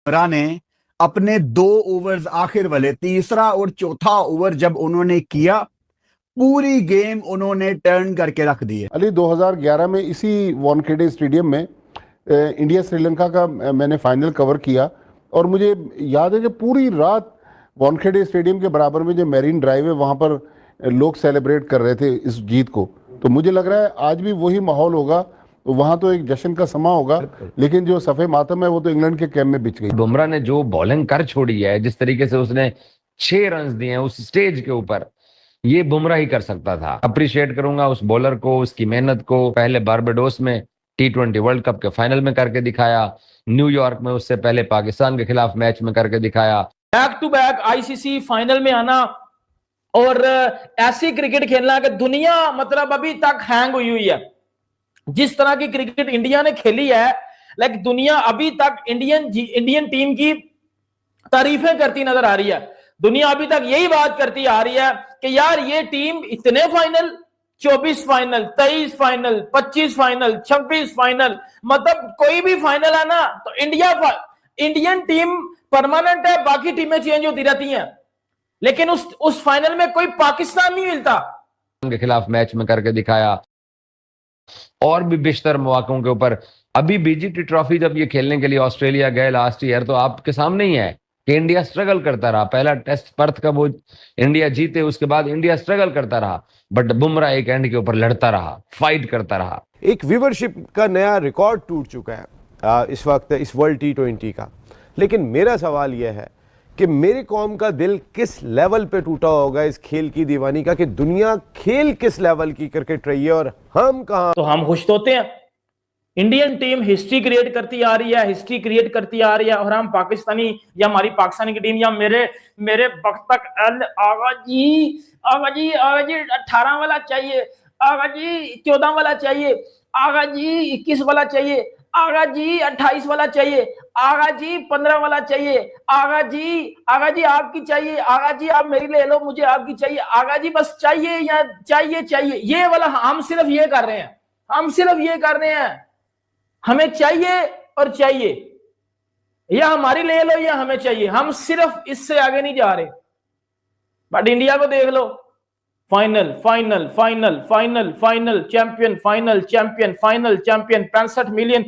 बुमराह ने अपने 2 ओवर्स आखिर वाले, तीसरा और चौथा ओवर जब उन्होंने किया, पूरी गेम उन्होंने टर्न करके रख दी है। अली 2011 में इसी वानखेड़े स्टेडियम में इंडिया श्रीलंका का मैंने फाइनल कवर किया और मुझे याद है कि पूरी रात वानखेड़े स्टेडियम के बराबर में जो मैरीन ड्राइव है वहाँ पर लोग सेलिब्रेट कर रहे थे इस जीत को। तो मुझे लग रहा है आज भी वही माहौल होगा, तो वहाँ तो एक जश्न का समा होगा, लेकिन जो सफ़े मातम है वो तो इंग्लैंड के कैम्प में बिछ गई। बुमराह ने जो बॉलिंग कर छोड़ी है, जिस तरीके से उसने 6 रन दिए हैं उस स्टेज के ऊपर, ये बुमराह ही कर सकता था। अप्रिशिएट करूंगा उस बॉलर को, उसकी मेहनत को। पहले बारबाडोस में T20 वर्ल्ड कप के फाइनल में करके दिखाया, न्यूयॉर्क में उससे पहले पाकिस्तान के खिलाफ मैच में करके दिखाया, back to back ICC final में आना और ऐसी क्रिकेट खेलना कि दुनिया मतलब अभी तक हैंग हुई है। जिस तरह की क्रिकेट इंडिया ने खेली है, लाइक दुनिया अभी तक इंडियन टीम की तारीफें करती नजर आ रही है। दुनिया अभी तक यही बात करती आ रही है कि यार ये टीम इतने final, 24 final, 23 final, 25 final, 26 final, मतलब कोई भी फाइनल है ना तो इंडियन टीम परमानेंट है, बाकी टीमें चेंज होती रहती हैं, लेकिन उस फाइनल में कोई पाकिस्तान नहीं मिलता। के खिलाफ मैच में करके दिखाया और भी बेशतर मौकों के ऊपर। अभी बीजीटी ट्रॉफी जब ये खेलने के लिए ऑस्ट्रेलिया गए लास्ट ईयर, तो आपके सामने ही है कि इंडिया स्ट्रगल करता रहा। पहला टेस्ट पर्थ का वो इंडिया जीते, उसके बाद इंडिया स्ट्रगल करता रहा, बट बुमराह एक एंड के ऊपर लड़ता रहा, फाइट करता रहा। एक व्यूवरशिप का नया रिकॉर्ड टूट चुका है इस वक्त इस वर्ल्ड T20 का। लेकिन मेरा सवाल यह है कि मेरी कौम का दिल किस लेवल पे टूटा होगा इस खेल की दीवानी का, कि दुनिया खेल किस लेवल की क्रिकेट रही है और हम कहां। तो हम खुश होते हैं। इंडियन टीम हिस्ट्री क्रिएट करती आ रही है, हिस्ट्री क्रिएट करती आ रही है, और हम पाकिस्तानी या हमारी पाकिस्तानी की टीम या मेरे वक्त तक आगा जी 18 वाला चाहिए, आगा जी 14 वाला चाहिए, आगा जी 21 वाला चाहिए, आगा जी 28 वाला चाहिए, आगा जी 15 वाला चाहिए, आगा जी आपकी चाहिए, आगा जी आप मेरी ले लो, मुझे आपकी चाहिए, आगा जी बस चाहिए या चाहिए ये वाला। हम सिर्फ ये कर रहे हैं, हमें चाहिए और चाहिए, या हमारी ले लो या हमें चाहिए, हम सिर्फ इससे आगे नहीं जा रहे। बट इंडिया को देख लो, final final final final final champion, final champion, final champion. 65 million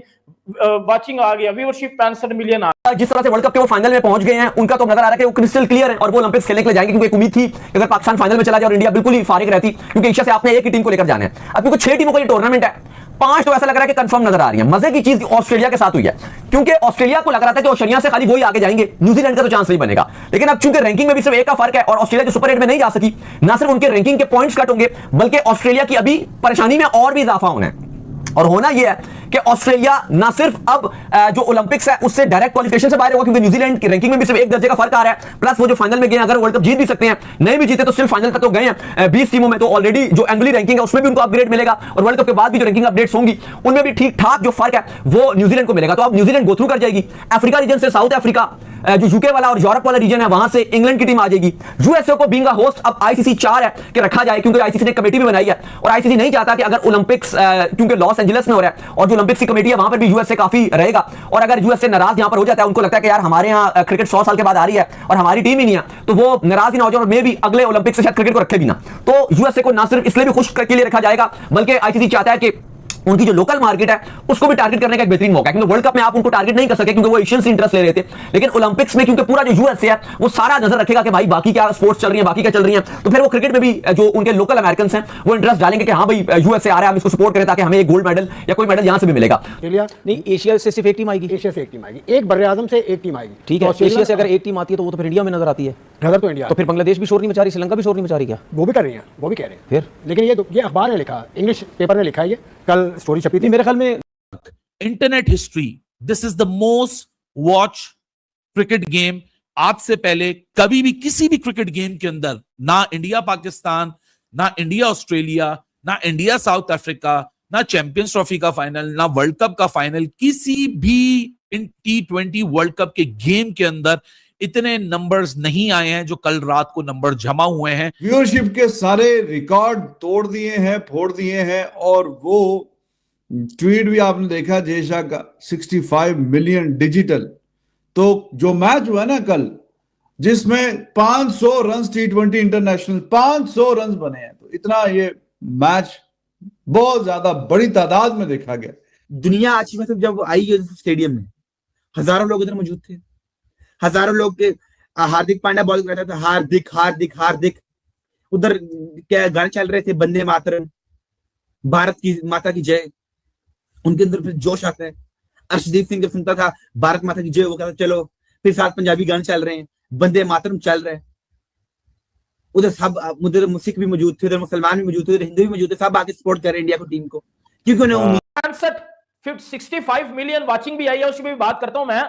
watching आ गया, व्यूअरशिप 65 मिलियन आ गया। जिस तरह से वर्ल्ड कप के वो फाइनल में पहुंच गए हैं, उनका तो नजर आ रहा है कि वो क्रिस्टल क्लियर है और वो ओलंपिक्स खेलने के लिए जाएंगे, क्योंकि एक उम्मीद थी कि अगर पाकिस्तान फाइनल में चला जाए और इंडिया बिल्कुल ही फारिग रहती, क्योंकि एशिया से आपने एक ही टीम को लेकर जाना है। अब क्योंकि 6 टीमों का ये टूर्नामेंट है, 5 तो ऐसा लग रहा है कि कंफर्म नजर आ रही है। मजे की चीज ऑस्ट्रेलिया के साथ हुई है, क्योंकि ऑस्ट्रेलिया को लग रहा था कि ऑस्ट्रेलिया से खाली वही आगे जाएंगे, न्यूजीलैंड का तो चांस नहीं बनेगा। लेकिन अब चूंकि रैंकिंग में भी सिर्फ एक का फर्क है और ऑस्ट्रेलिया जो सुपर 8 में नहीं जा सकी, ना सिर्फ उनके रैंकिंग के पॉइंट्स कट होंगे, बल्कि ऑस्ट्रेलिया की अभी परेशानी में और भी इजाफा होना है। और होना यह है कि ऑस्ट्रेलिया ना सिर्फ अब जो ओलंपिक्स है उससे डायरेक्ट क्वालिफिकेशन से बाहर होगा, क्योंकि न्यूजीलैंड की रैंकिंग में भी सिर्फ 1 दर्जे का फर्क आ रहा है, प्लस वो जो फाइनल में गए अगर वर्ल्ड कप जीत भी सकते हैं, नहीं भी जीते तो सिर्फ फाइनल तक तो गए हैं 20 टीमों में, तो ऑलरेडी जो एनुअली रैंकिंग है उसमें भी उनको अपग्रेड मिलेगा, और वर्ल्ड कप के बाद भी जो रैंकिंग अपडेट्स होंगी उनमें भी ठीक ठाक जो फर्क है वो न्यूजीलैंड को मिलेगा। तो अब न्यूजीलैंड गो थ्रू कर जाएगी। अफ्रीका रीजन से साउथ अफ्रीका, जो यूके वाला और यूरोप वाला रीजन है, वहां से इंग्लैंड की टीम आ जाएगी। यूएसए को बीइंग अ होस्ट अब आईसीसी 4 है कि रखा जाए, क्योंकि आईसीसी ने कमेटी भी बनाई है, और आईसीसी नहीं चाहता कि अगर ओलंपिक्स क्योंकि लॉस एंजलिस में हो रहा है और जो ओलंपिक्स की कमेटी है वहां पर भी यूएसए काफी रहेगा, और अगर यूएसए नाराज यहां पर हो जाता है, उनको लगता है कि यार हमारे यहां क्रिकेट 100 साल के बाद आ रही है और हमारी टीम ही नहीं है, तो वो नाराज ही ना हो जाए और मे भी अगले ओलंपिक्स से शायद क्रिकेट को रखे भी ना। तो यूएसए को ना सिर्फ इसलिए भी खुश के लिए रखा जाएगा, बल्कि आईसीसी चाहता है कि उनकी जो लोकल मार्केट है उसको भी टारगेट करने का एक बेहतरीन मौका है, क्योंकि वर्ल्ड कप में आप उनको टारगेट नहीं कर सके क्योंकि वो एशियन से इंटरेस्ट ले रहे थे, लेकिन ओलंपिक्स में क्योंकि पूरा जो यूएसए है वो सारा नजर रखेगा कि भाई बाकी क्या स्पोर्ट्स चल रही है, बाकी क्या चल रही है, तो फिर वो क्रिकेट में भी जो उनके लोकल अमेरिकन हैं वो इंटरेस्ट डालेंगे कि हाँ भाई यूएसए आ रहा है, हम इसको सपोर्ट करें ताकि हमें एक गोल्ड मेडल या कोई मेडल यहां से भी मिलेगा। नहीं, एशिया से सिर्फ एक टीम आएगी, एशिया से एक टीम आएगी, एक बर्रे आजम से एक टीम आएगी। ठीक है, एशिया से अगर एक टीम आती है तो वो तो फिर इंडिया में नजर आती है, नजर तो इंडिया। तो फिर बांग्लादेश भी शोर नहीं मचा रही, श्रीलंका भी शोर नहीं मचा रही क्या? वो भी कर रही है, वो भी कह रहे हैं फिर, लेकिन ये अखबार ने लिखा, इंग्लिश पेपर ने लिखा है, ये कल स्टोरी छपी थी मेरे ख्याल में। Internet history, this is the most watch cricket game. आज से पहले कभी भी किसी भी क्रिकेट गेम के अंदर ना इंडिया पाकिस्तान, ना इंडिया ऑस्ट्रेलिया, ना इंडिया साउथ अफ्रीका, ना चैंपियंस ट्रॉफी का फाइनल, ना वर्ल्ड कप का फाइनल, किसी भी इन T20 वर्ल्ड कप के गेम के अंदर इतने नंबर्स नहीं आए हैं जो कल रात को नंबर जमा हुए हैं। व्यूअरशिप के सारे रिकॉर्ड तोड़ दिए हैं, फोड़ दिए हैं, और वो ट्वीट भी आपने देखा जयशाह का 65 मिलियन डिजिटल, तो जो मैच हुआ ना कल, जिसमें 500 रन T20 इंटरनेशनल 500 रन बने हैं, तो इतना ये मैच बहुत ज्यादा बड़ी तादाद में देखा गया। दुनिया आज में जब आई स्टेडियम में हजारों लोग उधर मौजूद थे, हजारों लोग के हार्दिक पांड्या बॉल कर रहा था, हार्दिक हार्दिक हार्दिक, उधर क्या गाने चल रहे थे, वंदे मातरम, भारत की माता की जय, उनके अंदर फिर जोश आता है। अर्शदीप सिंह जब सुनता था भारत माता की जय, वो कहता चलो, फिर साथ पंजाबी गाने चल रहे हैं, वंदे मातरम चल रहे हैं, उधर सब, उधर सिख भी मौजूद थे, उधर मुसलमान भी मौजूद थे, उधर हिंदू भी मौजूद थे, सब आके सपोर्ट कर रहे हैं इंडिया को, टीम को, क्योंकि उन्हें 65 मिलियन वाचिंग भी आई है, उसकी भी बात करता हूं मैं।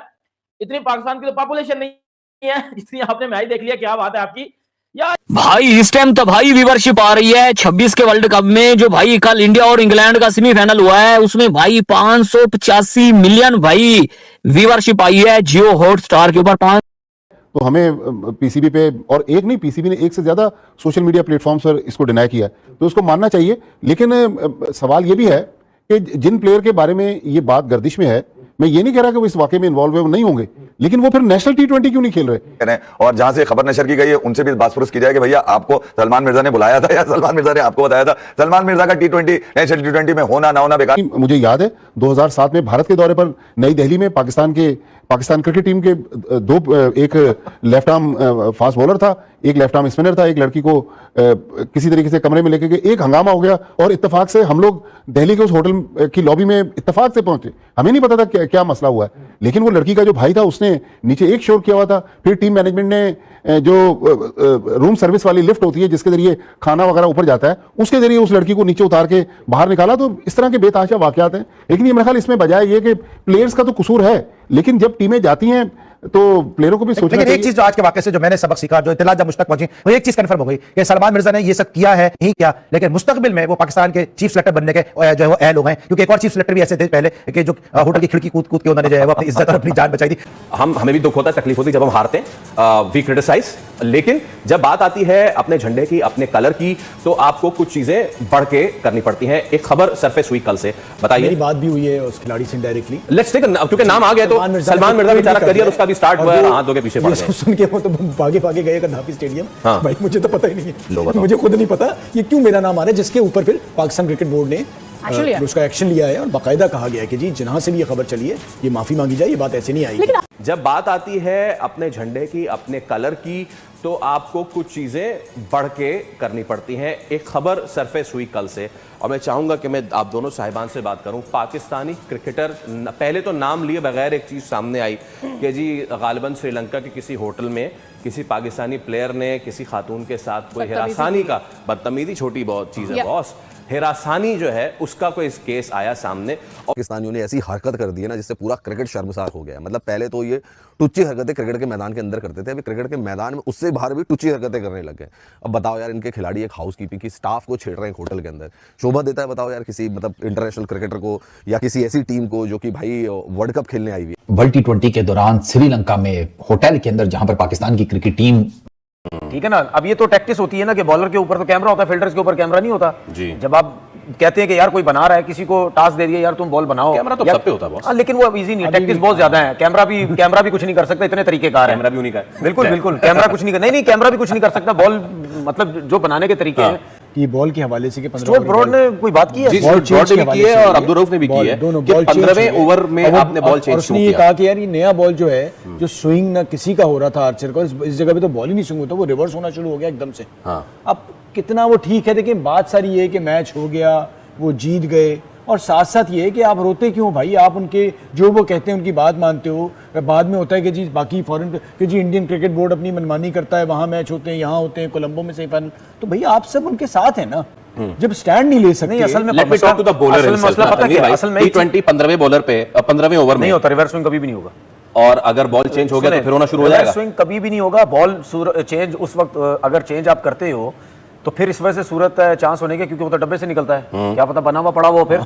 इतनी पाकिस्तान की तो पॉपुलेशन नहीं है जितनी आपने मैच देख लिया। क्या बात है आपकी यार भाई, इस टाइम तो भाई व्यूवरशिप आ रही है 26 के वर्ल्ड कप में, जो भाई कल इंडिया और इंग्लैंड का सेमीफाइनल हुआ है, उसमें भाई 585 मिलियन भाई व्यूवरशिप आई है जियो हॉटस्टार के ऊपर। तो हमें पीसीबी पे, और एक नहीं, पीसीबी ने एक से ज्यादा सोशल मीडिया प्लेटफॉर्म्स पर इसको डिनाई किया है, तो उसको मानना चाहिए। लेकिन सवाल ये भी है कि जिन प्लेयर के बारे में ये बात गर्दिश में है, मैं ये नहीं कह रहा कि वो इस वाकये में इन्वॉल्व है, वो नहीं होंगे, लेकिन वो फिर नेशनल T20 क्यों नहीं खेल रहे? और जहां से खबर नशर की गई है उनसे भी बात की जाए कि भैया आपको सलमान मिर्जा ने बुलाया था या सलमान मिर्जा ने आपको बताया था? सलमान मिर्जा का T20 नेशनल T20 में होना ना होना बेकार। मुझे याद है 2007 में भारत के दौरे पर नई दिल्ली में पाकिस्तान क्रिकेट टीम के एक लेफ्ट आर्म फास्ट बॉलर था, एक लेफ्ट आर्म स्पिनर था, एक लड़की को किसी तरीके से कमरे में लेके गए, एक हंगामा हो गया और इत्तेफाक से हम लोग दिल्ली के उस होटल की लॉबी में इत्तेफाक से पहुंचे। हमें नहीं पता था क्या मसला हुआ है, लेकिन वो लड़की का जो भाई था उसने नीचे एक शोर किया हुआ था। फिर टीम मैनेजमेंट ने जो रूम सर्विस वाली लिफ्ट होती है जिसके जरिए खाना वगैरह ऊपर जाता है, उसके जरिए उस लड़की को नीचे उतार के बाहर निकाला। तो इस तरह के बेतहाशा वाकयात हैं। लेकिन ये मेरे ख्याल इसमें बजाय ये कि प्लेयर्स का तो कसूर है, लेकिन जब टीमें जाती हैं तो प्लेयरों को भी सोचना चाहिए। एक चीज जो आज के वाकये से जो मैंने सबक सीखा, जो इत्तला जब मुझ तक पहुंची, वो एक चीज कंफर्म हो गई कि सलमान मिर्जा ने ये सब किया है, नहीं किया, लेकिन मुस्तकबिल में वो पाकिस्तान के चीफ सेलेक्टर बनने के जो है वो अहल हो गए। क्योंकि एक और चीफ सेलेक्टर भी ऐसे थे पहले कि जो होटल की खिड़की कूद कूद के उन्होंने जो है वो अपनी इज्जत और अपनी जान बचाई थी। हमें भी दुख होता है, तकलीफ होती है जब हम हारते हैं, वी क्रिटिसाइज, लेकिन जब बात आती है अपने झंडे की, अपने कलर की, तो आपको कुछ चीजें बढ़ के करनी पड़ती हैं। एक खबर सरफेस हुई कल से, बताइए। मेरी बात भी हुई है उस खिलाड़ी से डायरेक्टली। लेट्स टेक, क्योंकि नाम आ गया तो सलमान मिर्जा बेचारा करियर उसका भी स्टार्ट हुआ है, हाथ धो के पीछे पड़ गए। सुन के वो तो भागे भागे गए गद्दाफी स्टेडियम। हाँ। भाई मुझे तो पता ही नहीं है, मुझे खुद नहीं पता ये क्यों मेरा नाम आ रहा है, जिसके ऊपर फिर पाकिस्तान क्रिकेट बोर्ड ने उसका एक्शन लिया है और बाकायदा कहा गया है कि जी जहां से भी ये खबर चली है ये माफी मांगी जाए, ये बात ऐसे नहीं आई। जब बात आती है अपने झंडे की, अपने कलर की, तो आपको कुछ चीजें बढ़ के करनी पड़ती हैं। एक खबर सरफेस हुई कल से, और मैं चाहूंगा कि मैं आप दोनों साहिबान से बात करूं। पाकिस्तानी क्रिकेटर, पहले तो नाम लिए बगैर एक चीज सामने आई कि जी गालिबन श्रीलंका के किसी होटल में किसी पाकिस्तानी प्लेयर ने किसी खातून के साथ कोई हिरासानी का, बदतमीजी छोटी बहुत चीज है बॉस, हिरासानी जो है उसका कोई केस आया सामने। पाकिस्तानियों ने ऐसी हरकत कर दी है ना जिससे पूरा क्रिकेट शर्मसार हो गया। मतलब पहले तो ये टुच्ची हरकतें क्रिकेट के मैदान के अंदर करते थे, अभी क्रिकेट के मैदान में उससे बाहर भी टुच्ची हरकतें करने लग गए। अब बताओ यार, इनके खिलाड़ी एक हाउसकीपिंग की स्टाफ को छेड़ रहे हैं होटल के अंदर, शोभा देता है? बताओ यार, किसी मतलब इंटरनेशनल क्रिकेटर को या किसी ऐसी टीम को जो कि भाई वर्ल्ड कप खेलने आई हुई है। वर्ल्ड T20 के दौरान श्रीलंका में होटल के अंदर जहां पर पाकिस्तान की क्रिकेट टीम, ठीक है ना, अब ये तो टैक्टिस होती है ना कि बॉलर के ऊपर तो कैमरा होता है, फील्डर्स के ऊपर कैमरा नहीं होता जी। जब आप कहते हैं कि यार कोई बना रहा है, किसी को टास्क दे दिया यार तुम बॉल बनाओ, कैमरा तो सब पे होता है, लेकिन वो इजी नहीं है, टैक्टिस बहुत ज्यादा है। कैमरा भी कुछ नहीं कर सकता, इतने तरीकेकार है। कैमरा भी उन्हीं का है। बिल्कुल कैमरा कुछ नहीं कर, नहीं कैमरा भी कुछ नहीं कर सकता। बॉल मतलब जो बनाने के तरीके हैं कि बॉल के हवाले से कि स्टुअर्ट ब्रॉड ने कोई बात की है, ब्रॉड ने भी की है और अब्दुल रऊफ ने भी की है कि 15वें ओवर में आपने बॉल चेंज उसने ये कहा कि यार ये नया बॉल जो है, जो स्विंग ना किसी का हो रहा था आर्चर का, इस जगह पे तो बॉल ही नहीं स्विंग होता, वो रिवर्स होना शुरू हो गया एकदम से। अब कितना वो ठीक है, देखिए बात सारी ये है कि मैच हो गया, वो जीत गए, और साथ साथ ये है कि आप रोते क्यों भाई? आप उनके जो वो कहते हैं उनकी बात मानते हो। बाद में होता है कि जी बाकी फॉरेन कि जी इंडियन क्रिकेट बोर्ड अपनी मनमानी करता है, वहाँ मैच होते हैं, यहाँ होते हैं, कोलंबो में सेमीफाइनल, तो भाई आप सब उनके साथ हैं ना। जब स्टैंड नहीं ले सकते, असल में let me talk to the bowler, मसला पता क्या है? असल में T20 15वें बॉलर पे 15वें ओवर में नहीं होता, रिवर्स स्विंग कभी भी नहीं होगा, और अगर बॉल चेंज हो गया तो फिर होना शुरू हो जाएगा। स्विंग कभी भी नहीं होगा, बॉल चेंज उस वक्त अगर चेंज आप करते हो तो फिर इस वजह से सूरत है चांस होने के, क्योंकि वो तो डब्बे से निकलता है, क्या पता बना हुआ पड़ा हो फिर,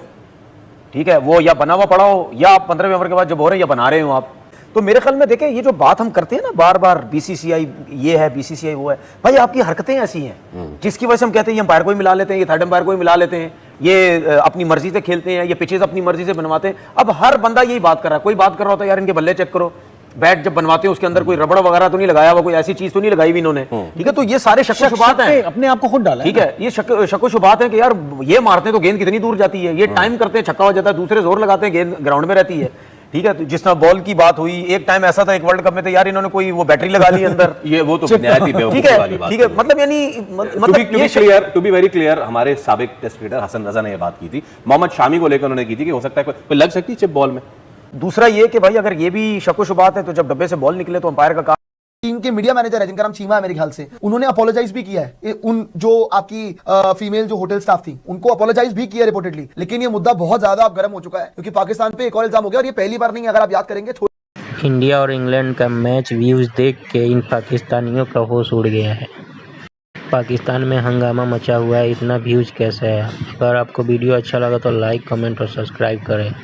ठीक है, वो या बना हुआ पड़ा हो या आप 15वें ओवर के बाद जब हो रहे हैं या बना रहे हो आप। तो मेरे ख्याल में देखें, ये जो बात हम करते हैं ना बार बार, बीसीसीआई ये है, बीसीसीआई वो है, भाई आपकी हरकतें ऐसी हैं जिसकी वजह से हम कहते हैं ये अंपायर को ही मिला लेते हैं, ये थर्ड अंपायर को ही मिला लेते हैं, ये अपनी मर्जी से खेलते हैं, ये पिचेस अपनी मर्जी से बनवाते हैं। अब हर बंदा यही बात कर रहा है, कोई बात कर रहा होता है यार इनके बल्ले चेक करो, बैट जब बनवाते हैं उसके अंदर कोई रबड़ वगैरह तो नहीं लगाया हुआ, कोई ऐसी चीज तो नहीं लगाई हुई इन्होंने, ठीक है। तो ये सारे शक व शुबात हैं, अपने आप को खुद डाला, ठीक है। ये शक व शुबात है कि यार ये मारते हैं तो गेंद कितनी दूर जाती है, ये टाइम करते हैं छक्का हो जाता है, दूसरे जोर लगाते हैं गेंद ग्राउंड में रहती है, ठीक है। तो जिस तरह बॉल की बात हुई, एक टाइम ऐसा था एक वर्ल्ड कप में तो यार इन्होंने कोई वो बैटरी लगा ली अंदर ये वो तो निहायत ही बेवकूफ़ वाली बात ठीक है। मतलब यानी टू बी वेरी क्लियर, हमारे साबिक टेस्ट क्रिकेटर हसन रजा ने ये बात की थी, मोहम्मद शामी को लेकर उन्होंने की थी कि हो सकता है कोई लग सकती है चिप बॉल में। दूसरा ये कि भाई अगर ये भी शक व शुबात है तो जब डब्बे से बॉल निकले तो अंपायर का काम। टीम के मीडिया मैनेजर है जिनका नाम चीमा है मेरे ख्याल से, उन्होंने अपोलोजाइज भी किया है, उन जो आपकी फीमेल जो होटल स्टाफ थी उनको अपोलोजाइज भी किया रिपोर्टेडली। लेकिन ये मुद्दा बहुत ज्यादा अब गर्म हो चुका है क्योंकि पाकिस्तान पे एक और इल्जाम हो गया और ये पहली बार नहीं है, अगर आप याद करेंगे। इंडिया और इंग्लैंड का मैच व्यूज देख के इन पाकिस्तानियों का होश उड़ गया है। पाकिस्तान में हंगामा मचा हुआ है, इतना व्यूज कैसे है। अगर आपको वीडियो अच्छा लगा तो लाइक, कमेंट और सब्सक्राइब करें।